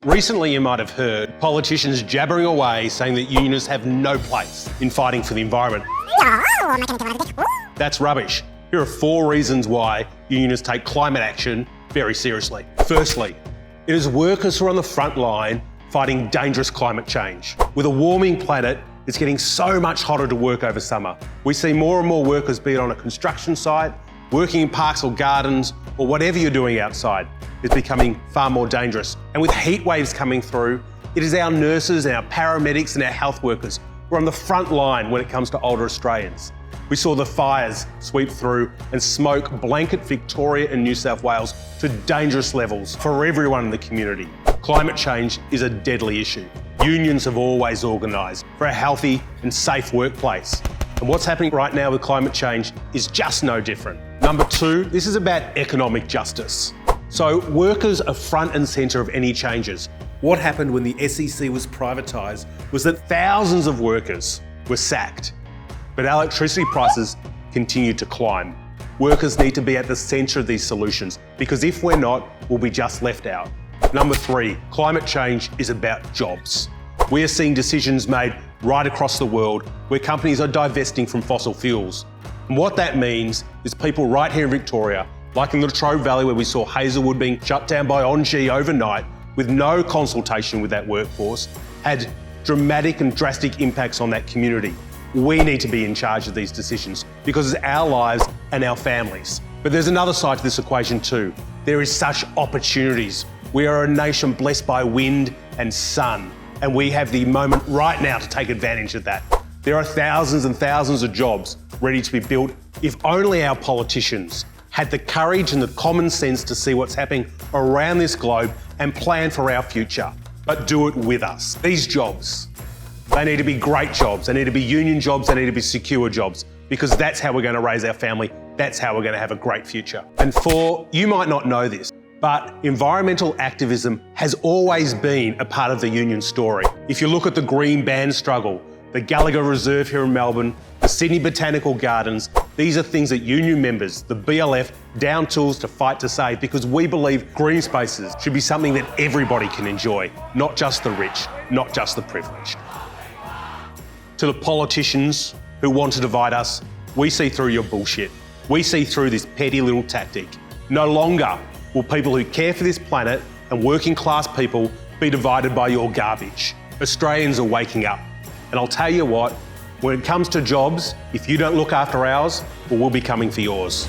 Recently, you might have heard politicians jabbering away saying that unionists have no place in fighting for the environment. That's rubbish. Here are 4 reasons why unionists take climate action very seriously. Firstly, it is workers who are on the front line fighting dangerous climate change. With a warming planet, it's getting so much hotter to work over summer. We see more and more workers, be it on a construction site, working in parks or gardens, or whatever you're doing outside. It's becoming far more dangerous. And with heat waves coming through, it is our nurses and our paramedics and our health workers who are on the front line when it comes to older Australians. We saw the fires sweep through and smoke blanket Victoria and New South Wales to dangerous levels for everyone in the community. Climate change is a deadly issue. Unions have always organised for a healthy and safe workplace. And what's happening right now with climate change is just no different. Number 2, this is about economic justice. So workers are front and centre of any changes. What happened when the SEC was privatised was that thousands of workers were sacked, but electricity prices continued to climb. Workers need to be at the centre of these solutions, because if we're not, we'll be just left out. Number 3, climate change is about jobs. We are seeing decisions made right across the world where companies are divesting from fossil fuels. And what that means is people right here in Victoria, like in the Latrobe Valley where we saw Hazelwood being shut down by Engie overnight with no consultation with that workforce, had dramatic and drastic impacts on that community. We need to be in charge of these decisions because it's our lives and our families. But there's another side to this equation too. There is such opportunities. We are a nation blessed by wind and sun, and we have the moment right now to take advantage of that. There are thousands and thousands of jobs ready to be built if only our politicians had the courage and the common sense to see what's happening around this globe and plan for our future, but do it with us. These jobs, they need to be great jobs, they need to be union jobs, they need to be secure jobs, because that's how we're going to raise our family, that's how we're going to have a great future. And 4, you might not know this, but environmental activism has always been a part of the union story. If you look at the Green Band struggle, the Gallagher Reserve here in Melbourne, the Sydney Botanical Gardens, these are things that union members, the BLF, down tools to fight to save, because we believe green spaces should be something that everybody can enjoy, not just the rich, not just the privileged. To the politicians who want to divide us, we see through your bullshit. We see through this petty little tactic. No longer will people who care for this planet and working class people be divided by your garbage. Australians are waking up. And I'll tell you what, when it comes to jobs, if you don't look after ours, well, we'll be coming for yours.